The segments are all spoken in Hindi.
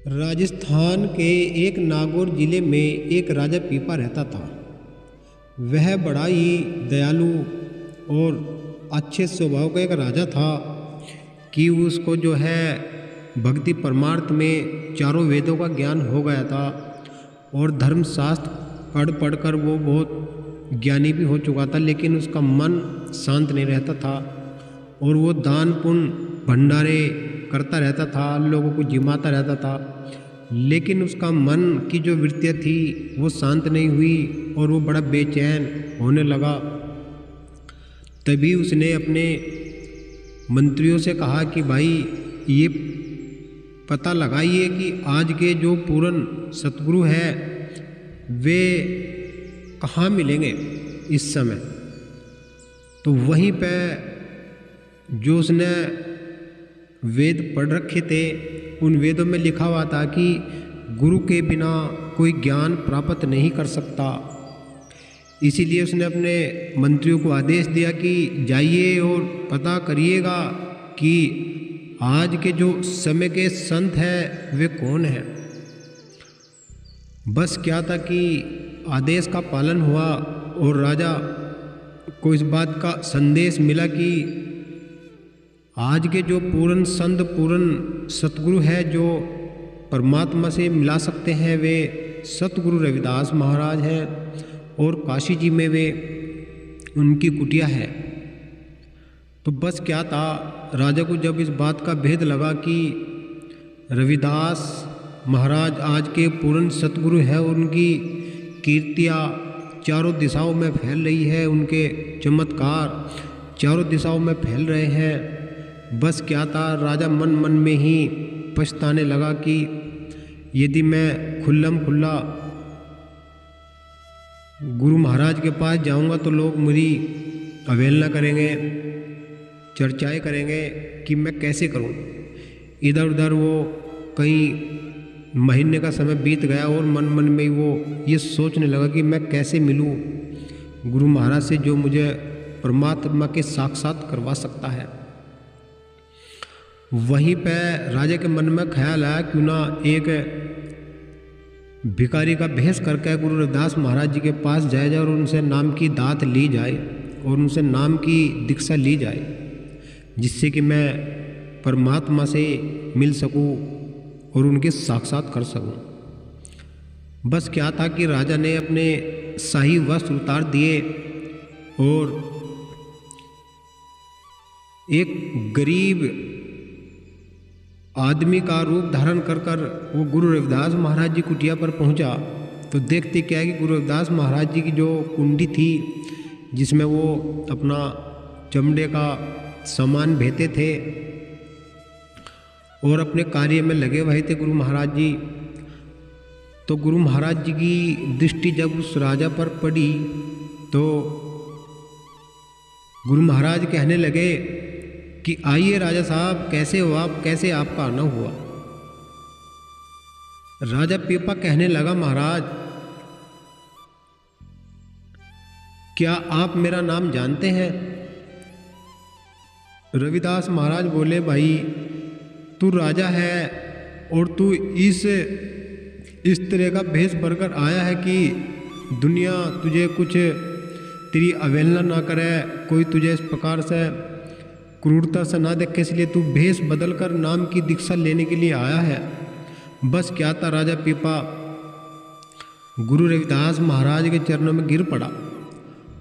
राजस्थान के एक नागौर जिले में एक राजा पीपा रहता था। वह बड़ा ही दयालु और अच्छे स्वभाव का एक राजा था कि उसको जो है भक्ति परमार्थ में चारों वेदों का ज्ञान हो गया था और धर्मशास्त्र पढ़ पढ़ कर वो बहुत ज्ञानी भी हो चुका था, लेकिन उसका मन शांत नहीं रहता था और वो दान पुण्य भंडारे करता रहता था, लोगों को जिमाता रहता था, लेकिन उसका मन की जो वृत्तियाँ थी वो शांत नहीं हुई और वो बड़ा बेचैन होने लगा। तभी उसने अपने मंत्रियों से कहा कि भाई ये पता लगाइए कि आज के जो पूर्ण सतगुरु हैं वे कहाँ मिलेंगे इस समय। तो वहीं पे जो उसने वेद पढ़ रखे थे उन वेदों में लिखा हुआ था कि गुरु के बिना कोई ज्ञान प्राप्त नहीं कर सकता। इसीलिए उसने अपने मंत्रियों को आदेश दिया कि जाइए और पता करिएगा कि आज के जो समय के संत हैं वे कौन हैं। बस क्या था कि आदेश का पालन हुआ और राजा को इस बात का संदेश मिला कि आज के जो पूर्ण संत पूर्ण सतगुरु है जो परमात्मा से मिला सकते हैं वे सतगुरु रविदास महाराज हैं और काशी जी में वे उनकी कुटिया है। तो बस क्या था, राजा को जब इस बात का भेद लगा कि रविदास महाराज आज के पूर्ण सतगुरु है, उनकी कीर्तियाँ चारों दिशाओं में फैल रही है, उनके चमत्कार चारों दिशाओं में फैल रहे हैं। बस क्या था, राजा मन मन में ही पछताने लगा कि यदि मैं खुल्लम खुल्ला गुरु महाराज के पास जाऊंगा तो लोग मेरी अवहेलना करेंगे, चर्चाएं करेंगे कि मैं कैसे करूं। इधर उधर वो कई महीने का समय बीत गया और मन मन में वो ये सोचने लगा कि मैं कैसे मिलूं गुरु महाराज से जो मुझे परमात्मा के साक्षात करवा सकता है। वहीं पे राजा के मन में ख्याल आया क्यों ना एक भिखारी का भेष करके गुरु रविदास महाराज जी के पास जाया जाए और उनसे नाम की दात ली जाए और उनसे नाम की दीक्षा ली जाए, जिससे कि मैं परमात्मा से मिल सकूं और उनके साक्षात कर सकूं। बस क्या था कि राजा ने अपने शाही वस्त्र उतार दिए और एक गरीब आदमी का रूप धारण कर कर वो गुरु रविदास महाराज जी कुटिया पर पहुंचा। तो देखते क्या है कि गुरु रविदास महाराज जी की जो कुंडी थी जिसमें वो अपना चमड़े का सामान भेते थे और अपने कार्य में लगे हुए थे गुरु महाराज जी। तो गुरु महाराज जी की दृष्टि जब उस राजा पर पड़ी तो गुरु महाराज कहने लगे कि आइए राजा साहब, कैसे हो आप, कैसे आपका आना हुआ। राजा पीपा कहने लगा, महाराज क्या आप मेरा नाम जानते हैं। रविदास महाराज बोले, भाई तू राजा है और तू इस तरह का भेष भरकर आया है कि दुनिया तुझे कुछ तेरी अवहेलना ना करे, कोई तुझे इस प्रकार से क्रूरता से ना देखे, इसलिए तू भेष बदल कर नाम की दीक्षा लेने के लिए आया है। बस क्या था, राजा पीपा गुरु रविदास महाराज के चरणों में गिर पड़ा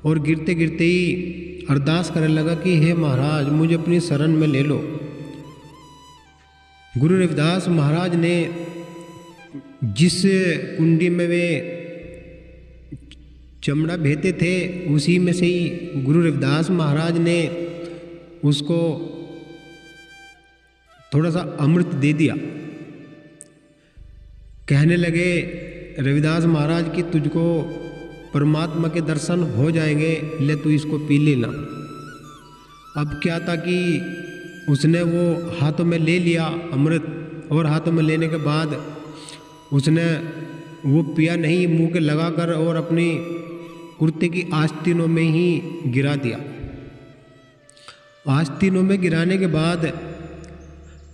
और गिरते गिरते ही अरदास करने लगा कि हे महाराज मुझे अपनी शरण में ले लो। गुरु रविदास महाराज ने जिस कुंडी में वे चमड़ा भेते थे उसी में से ही गुरु रविदास महाराज ने उसको थोड़ा सा अमृत दे दिया। कहने लगे रविदास महाराज कि तुझको परमात्मा के दर्शन हो जाएंगे, ले तू इसको पी लेना। अब क्या था कि उसने वो हाथों में ले लिया अमृत और हाथों में लेने के बाद उसने वो पिया नहीं, मुंह के लगाकर और अपनी कुर्ते की आस्तीनों में ही गिरा दिया। आस्तीनों में गिराने के बाद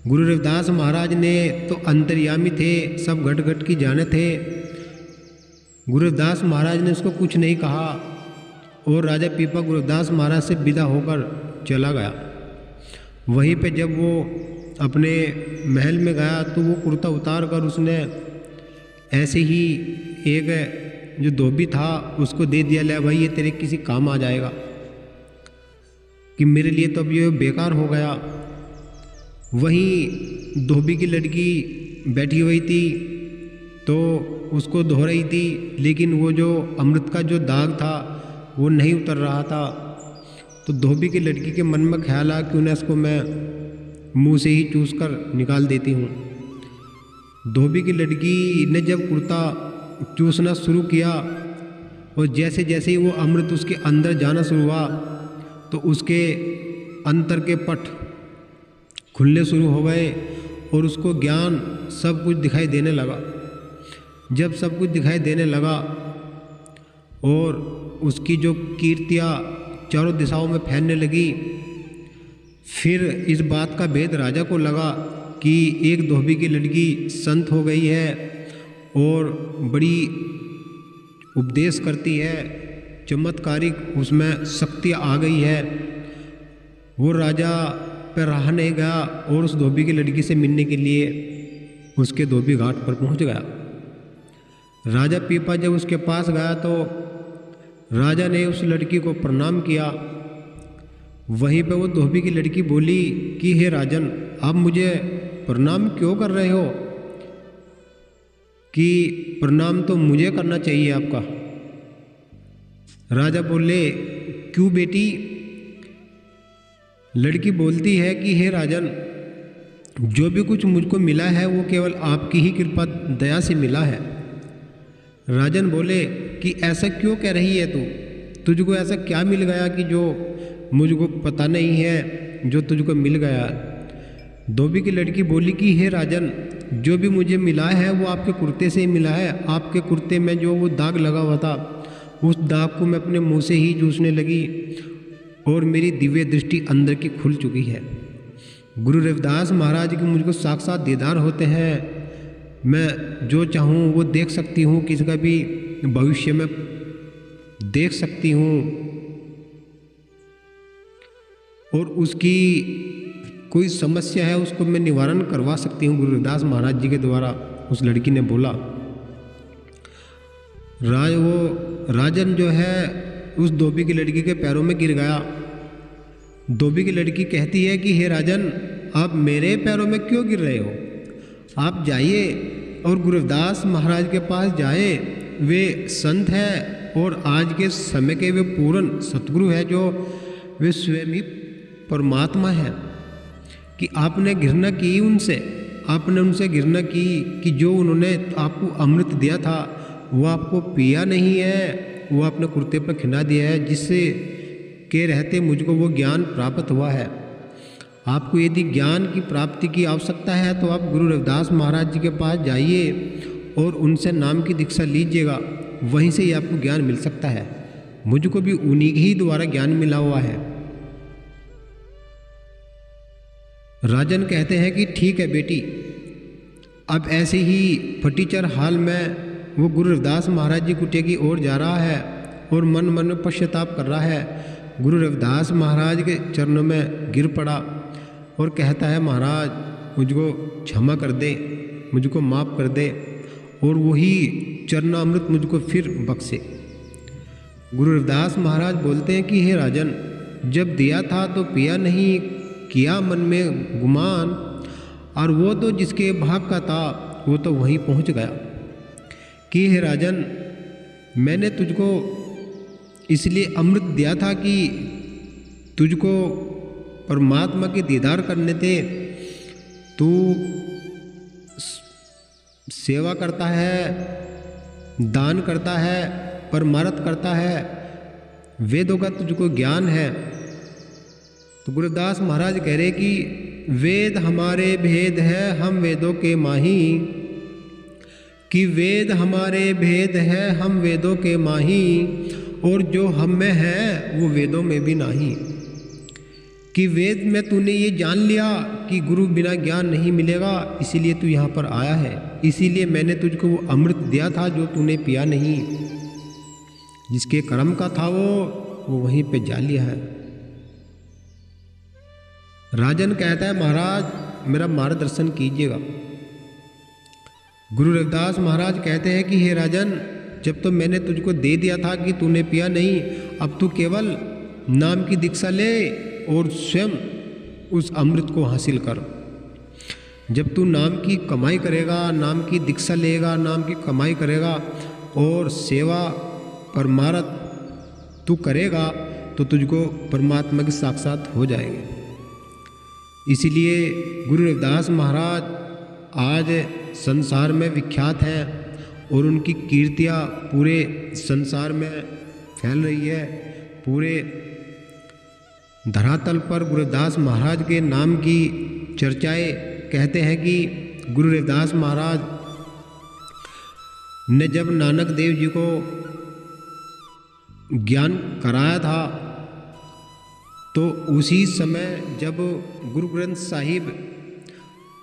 गुरु रविदास महाराज ने तो अंतर्यामी थे, सब घट घट की जाने थे। गुरु रविदास महाराज ने उसको कुछ नहीं कहा और राजा पीपा गुरु रविदास महाराज से विदा होकर चला गया। वहीं पे जब वो अपने महल में गया तो वो कुर्ता उतार कर उसने ऐसे ही एक जो धोबी था उसको दे दिया, ले भाई ये तेरे किसी काम आ जाएगा, कि मेरे लिए तो अब ये बेकार हो गया। वहीं धोबी की लड़की बैठी हुई थी तो उसको धो रही थी, लेकिन वो जो अमृत का जो दाग था वो नहीं उतर रहा था। तो धोबी की लड़की के मन में ख्याल आया कि उन्हें इसको मैं मुंह से ही चूस कर निकाल देती हूँ। धोबी की लड़की ने जब कुर्ता चूसना शुरू किया और जैसे जैसे ही वो अमृत उसके अंदर जाना शुरू हुआ तो उसके अंतर के पट खुलने शुरू हो गए और उसको ज्ञान सब कुछ दिखाई देने लगा। जब सब कुछ दिखाई देने लगा और उसकी जो कीर्तियाँ चारों दिशाओं में फैलने लगी, फिर इस बात का भेद राजा को लगा कि एक धोबी की लड़की संत हो गई है और बड़ी उपदेश करती है, चमत्कारिक उसमें शक्ति आ गई है। वो राजा पर रहा नहीं गया और उस धोबी की लड़की से मिलने के लिए उसके धोबी घाट पर पहुंच गया। राजा पीपा जब उसके पास गया तो राजा ने उस लड़की को प्रणाम किया। वहीं पे वो धोबी की लड़की बोली कि हे राजन, आप मुझे प्रणाम क्यों कर रहे हो, कि प्रणाम तो मुझे करना चाहिए आपका। राजा बोले क्यों बेटी। लड़की बोलती है कि हे राजन, जो भी कुछ मुझको मिला है वो केवल आपकी ही कृपा दया से मिला है। राजन बोले कि ऐसा क्यों कह रही है तू, तुझको ऐसा क्या मिल गया कि जो मुझको पता नहीं है, जो तुझको मिल गया। धोबी की लड़की बोली कि हे राजन, जो भी मुझे मिला है वो आपके कुर्ते से ही मिला है। आपके कुर्ते में जो वो दाग लगा हुआ था उस दाग को मैं अपने मुंह से ही चूसने लगी और मेरी दिव्य दृष्टि अंदर की खुल चुकी है। गुरु रविदास महाराज के मुझको साक्षात दीदार होते हैं। मैं जो चाहूँ वो देख सकती हूँ, किसी का भी भविष्य में देख सकती हूँ और उसकी कोई समस्या है उसको मैं निवारण करवा सकती हूँ गुरु रविदास महाराज जी के द्वारा। उस लड़की ने बोला। राजन जो है उस धोबी की लड़की के पैरों में गिर गया। धोबी की लड़की कहती है कि हे राजन, आप मेरे पैरों में क्यों गिर रहे हो, आप जाइए और गुरु रविदास महाराज के पास जाए। वे संत है और आज के समय के वे पूर्ण सतगुरु है, जो वे स्वयं ही परमात्मा है। कि आपने घृणा की उनसे, आपने उनसे घृणा की कि जो उन्होंने आपको अमृत दिया था वो आपको पिया नहीं है, वो आपने कुर्ते पर खिला दिया है, जिससे के रहते मुझको वो ज्ञान प्राप्त हुआ है। आपको यदि ज्ञान की प्राप्ति की आवश्यकता है तो आप गुरु रविदास महाराज जी के पास जाइए और उनसे नाम की दीक्षा लीजिएगा, वहीं से ही आपको ज्ञान मिल सकता है। मुझको भी उन्हीं ही द्वारा ज्ञान मिला हुआ है। राजन कहते हैं कि ठीक है बेटी। अब ऐसे ही फटीचर हाल में वो गुरु रविदास महाराज जी कुटिया की ओर जा रहा है और मन मन में पश्चाताप कर रहा है। गुरु रविदास महाराज के चरणों में गिर पड़ा और कहता है, महाराज मुझको क्षमा कर दे, मुझको माफ़ कर दे और वही चरणामृत मुझको फिर बख्शे। गुरु रविदास महाराज बोलते हैं कि हे राजन, जब दिया था तो पिया नहीं, किया मन में गुमान, और वो तो जिसके भाग का था वो तो वहीं पहुंच गया। कि हे राजन, मैंने तुझको इसलिए अमृत दिया था कि तुझको परमात्मा के दीदार करने थे। तू सेवा करता है, दान करता है, परमार्थ करता है, वेदों का तुझको ज्ञान है। तो गुरुदास महाराज कह रहे कि वेद हमारे भेद है, हम वेदों के माही। कि वेद हमारे भेद है, हम वेदों के माही, और जो हम में है वो वेदों में भी नहीं। कि वेद में तूने ये जान लिया कि गुरु बिना ज्ञान नहीं मिलेगा, इसीलिए तू यहाँ पर आया है। इसीलिए मैंने तुझको वो अमृत दिया था जो तूने पिया नहीं। जिसके कर्म का था वो वहीं पे जा लिया है। राजन कहता है महाराज मेरा मार्गदर्शन कीजिएगा। गुरु रविदास महाराज कहते हैं कि हे राजन, जब तो मैंने तुझको दे दिया था कि तूने पिया नहीं, अब तू केवल नाम की दीक्षा ले और स्वयं उस अमृत को हासिल कर। जब तू नाम की कमाई करेगा, नाम की दीक्षा लेगा, नाम की कमाई करेगा और सेवा परमार्थ तू करेगा तो तुझको परमात्मा के साक्षात हो जाएंगे। इसीलिए गुरु रविदास महाराज आज संसार में विख्यात हैं और उनकी कीर्तियाँ पूरे संसार में फैल रही है। पूरे धरातल पर गुरु रविदास महाराज के नाम की चर्चाएं। कहते हैं कि गुरु रविदास महाराज ने जब नानक देव जी को ज्ञान कराया था तो उसी समय जब गुरु ग्रंथ साहिब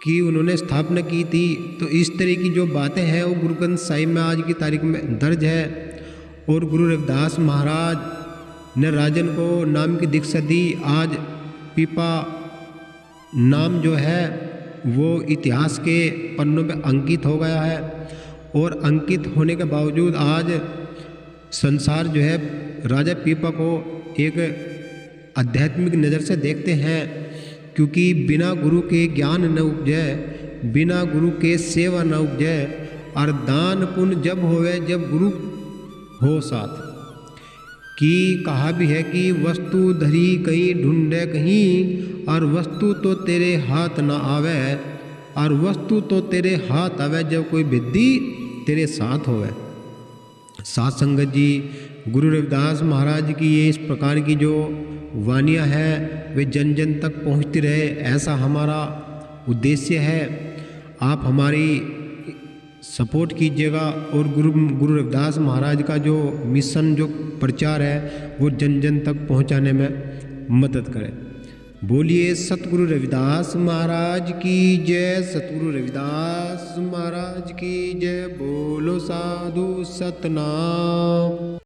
की उन्होंने स्थापना की थी, तो इस तरह की जो बातें हैं वो गुरु ग्रंथ साहिब में आज की तारीख में दर्ज है। और गुरु रविदास महाराज ने राजन को नाम की दीक्षा दी। आज पीपा नाम जो है वो इतिहास के पन्नों में अंकित हो गया है। और अंकित होने के बावजूद आज संसार जो है राजा पीपा को एक आध्यात्मिक नज़र से देखते हैं, क्योंकि बिना गुरु के ज्ञान न उपजे, बिना गुरु के सेवा न उपजे। और दान पुण्य जब होवे जब गुरु हो साथ। कि कहा भी है कि वस्तु धरी कहीं ढूंढे कहीं, और वस्तु तो तेरे हाथ न आवे, और वस्तु तो तेरे हाथ आवे जब कोई विद्धि तेरे साथ होवे। साथ संगत जी, गुरु रविदास महाराज की ये इस प्रकार की जो वानियाँ हैं वे जन जन तक पहुँचती रहे, ऐसा हमारा उद्देश्य है। आप हमारी सपोर्ट कीजिएगा और गुरु रविदास महाराज का जो मिशन जो प्रचार है वो जन जन तक पहुँचाने में मदद करें। बोलिए सतगुरु रविदास महाराज की जय, सतगुरु रविदास महाराज की जय। बोलो साधु सतनाम।